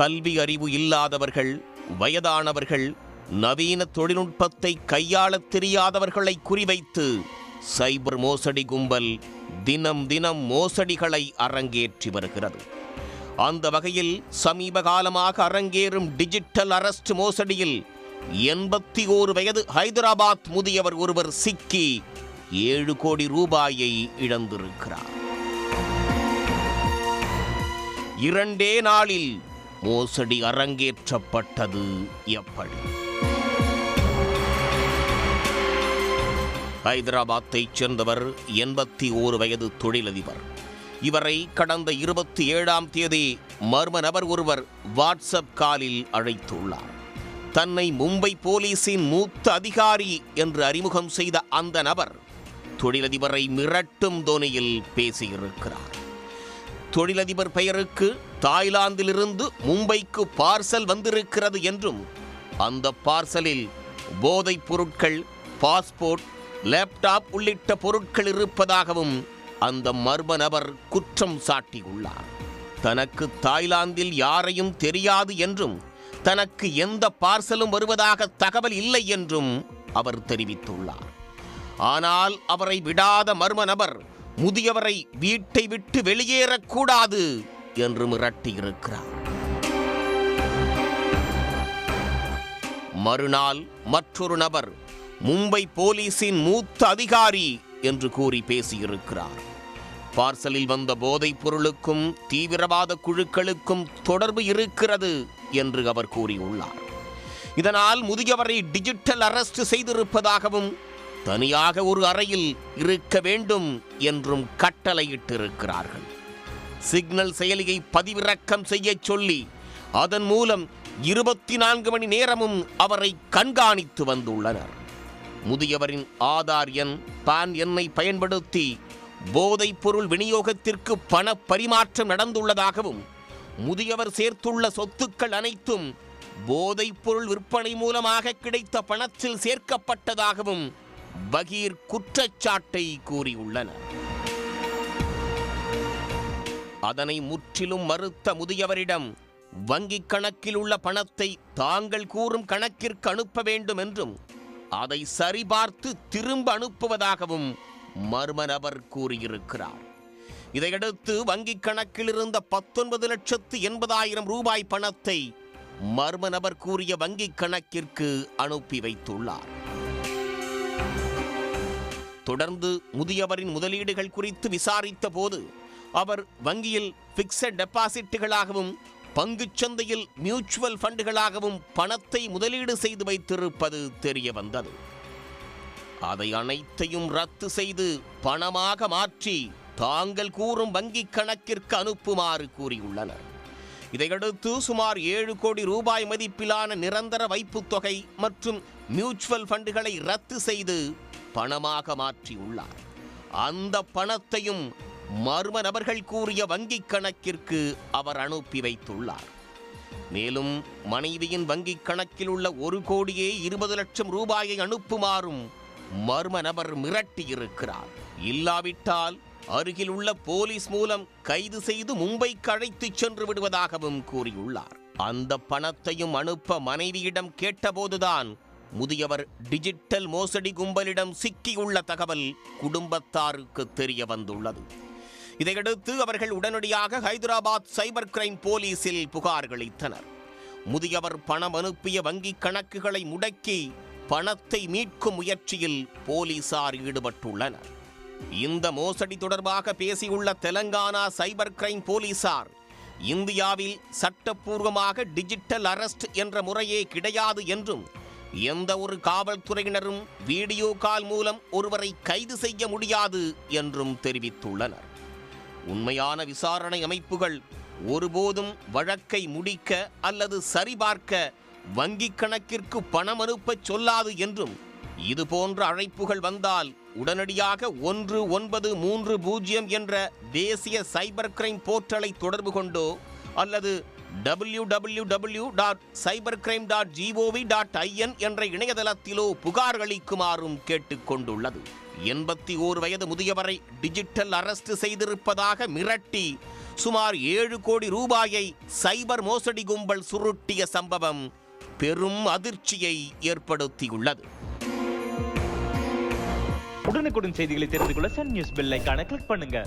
கல்வி அறிவு இல்லாதவர்கள், வயதானவர்கள், நவீன தொழில்நுட்பத்தை கையாளத் தெரியாதவர்களை குறிவைத்து சைபர் மோசடி கும்பல் தினம் தினம் மோசடிகளை அரங்கேற்றி வருகிறது. அந்த வகையில் சமீப காலமாக அரங்கேறும் டிஜிட்டல் அரெஸ்ட் மோசடியில் 81 வயது ஹைதராபாத் முதியவர் ஒருவர் சிக்கி 7 கோடி ரூபாயை இழந்திருக்கிறார். 2 நாளில் மோசடி அரங்கேற்றப்பட்டது எப்படி? ஹைதராபாத்தைச் சேர்ந்தவர் 81 வயது தொழிலதிபர். இவரை கடந்த 27ஆம் தேதி மர்ம நபர் ஒருவர் வாட்ஸ்அப் காலில் அழைத்துள்ளார். தன்னை மும்பை போலீசின் மூத்த அதிகாரி என்று அறிமுகம் செய்த அந்த நபர் தொழிலதிபரை மிரட்டும் தொனியில் பேசியிருக்கிறார். தொழிலதிபர் பெயருக்கு தாய்லாந்திலிருந்து மும்பைக்கு பார்சல் வந்திருக்கிறது என்றும் அந்த பார்சலில் போதைப் பொருட்கள், பாஸ்போர்ட், லேப்டாப் உள்ளிட்ட பொருட்கள் இருப்பதாகவும் அந்த மர்ம நபர் குற்றம் சாட்டியுள்ளார். தனக்கு தாய்லாந்தில் யாரையும் தெரியாது என்றும் தனக்கு எந்த பார்சலும் வருவதாக தகவல் இல்லை என்றும் அவர் தெரிவித்துள்ளார். ஆனால் அவரை விடாத மர்ம நபர் முதியவரை வீட்டை விட்டு வெளியேறக்கூடாது என்று மிரட்டியிருக்கிறார். மறுநாள் மற்றொரு நபர் மும்பை போலீசின் மூத்த அதிகாரி என்று கூறி பேசியிருக்கிறார். பார்சலில் வந்த போதைப் பொருளுக்கும் தீவிரவாத குழுக்களுக்கும் தொடர்பு இருக்கிறது என்று அவர் கூறியுள்ளார். இதனால் முதியவரை டிஜிட்டல் அரெஸ்ட் செய்திருப்பதாகவும் தனியாக ஒரு அறையில் இருக்க வேண்டும் என்றும் கட்டளையிட்டிருக்கிறார்கள். சிக்னல் செயலியை பதிவிறக்கம் செய்ய சொல்லி அதன் மூலம் 24 மணி நேரமும் அவரை கண்காணித்து வந்துள்ளனர். முதியவரின் ஆதார் எண், பான் எண்ணை பயன்படுத்தி போதைப் பொருள் விநியோகத்திற்கு பண பரிமாற்றம் நடந்துள்ளதாகவும் முதியவர் சேர்த்துள்ள சொத்துக்கள் அனைத்தும் போதைப் பொருள் விற்பனை மூலமாக கிடைத்த பணத்தில் சேர்க்கப்பட்டதாகவும் பகீர் குற்றச்சாட்டை கூறியுள்ளனர். அதனை முற்றிலும் மறுத்த முதியவரிடம் வங்கிக் கணக்கில் உள்ள பணத்தை தாங்கள் கூறும் கணக்கிற்கு அனுப்ப வேண்டும் என்றும் அதை சரிபார்த்து திரும்ப அனுப்புவதாகவும் மர்ம நபர் கூறியிருக்கிறார். இதையடுத்து வங்கிக் கணக்கில் இருந்த 19,80,000 ரூபாய் பணத்தை மர்ம நபர் கூறிய வங்கிக் கணக்கிற்கு அனுப்பி வைத்துள்ளார். தொடர்ந்து முதியவரின் முதலீடுகள் குறித்து விசாரித்த போது அவர் வங்கியில் பிக்ஸட் டெபாசிட்டுகளாகவும் பங்குச் சந்தையில் மியூச்சுவல் ஃபண்டுகளாகவும் பணத்தை முதலீடு செய்து வைத்திருப்பது தெரிய வந்தது. அதை அனைத்தையும் ரத்து செய்து பணமாக மாற்றி தாங்கள் கூறும் வங்கிக் கணக்கிற்கு அனுப்புமாறு கூறியுள்ளனர். இதையடுத்து சுமார் 7 கோடி ரூபாய் மதிப்பிலான நிரந்தர வைப்புத் தொகை மற்றும் மியூச்சுவல் ஃபண்டுகளை ரத்து செய்து பணமாக மாற்றியுள்ளார். அந்த பணத்தையும் மர்ம நபர்கள் கூறிய வங்கிக் கணக்கிற்கு அவர் அனுப்பி வைத்துள்ளார். மேலும் மனைவியின் வங்கிக் கணக்கில் உள்ள 1,20,00,000 ரூபாயை அனுப்புமாறும் மர்ம நபர் மிரட்டியிருக்கிறார். இல்லாவிட்டால் அருகில் உள்ள போலீஸ் மூலம் கைது செய்து மும்பைக்கு அழைத்துச் சென்று விடுவதாகவும் கூறியுள்ளார். அந்த பணத்தையும் அனுப்ப மனைவியிடம் கேட்டபோதுதான் முதியவர் டிஜிட்டல் மோசடி கும்பலிடம் சிக்கியுள்ள தகவல் குடும்பத்தாருக்கு தெரிய வந்துள்ளது. இதையடுத்து அவர்கள் உடனடியாக ஹைதராபாத் சைபர் கிரைம் போலீசில் புகார் அளித்தனர். முதியவர் பணம் அனுப்பிய வங்கிக் கணக்குகளை முடக்கி பணத்தை மீட்கும் முயற்சியில் போலீசார் ஈடுபட்டுள்ளனர். இந்த மோசடி தொடர்பாக பேசியுள்ள தெலங்கானா சைபர் கிரைம் போலீசார், இந்தியாவில் சட்டப்பூர்வமாக டிஜிட்டல் அரெஸ்ட் என்ற முறையே கிடையாது என்றும் எந்த ஒரு காவல்துறையினரும் வீடியோ கால் மூலம் ஒருவரை கைது செய்ய முடியாது என்றும் தெரிவித்துள்ளனர். உண்மையான விசாரணை அமைப்புகள் ஒருபோதும் வழக்கை முடிக்க அல்லது சரிபார்க்க வங்கிக் கணக்கிற்கு பணம் அனுப்பச் சொல்லாது என்றும் இதுபோன்ற அழைப்புகள் வந்தால் உடனடியாக 1930 என்ற தேசிய சைபர் கிரைம் போர்ட்டலை தொடர்பு கொண்டோ அல்லது www.cybercrime.gov.in என்ற இணையதளத்திலோ புகார் அளிக்குமாறும் கேட்டுக்கொண்டுள்ளது. 81 வயது முதியவரை டிஜிட்டல் அரெஸ்ட் செய்திருப்பதாக மிரட்டி சுமார் 7 கோடி ரூபாயை சைபர் மோசடி கும்பல் சுருட்டிய சம்பவம் பெரும் அதிர்ச்சியை ஏற்படுத்தியுள்ளது. உடனுக்குடன் செய்திகளை தெரிந்து கொள்ள சன் நியூஸ் பெல் ஐகானை கிளிக் பண்ணுங்க.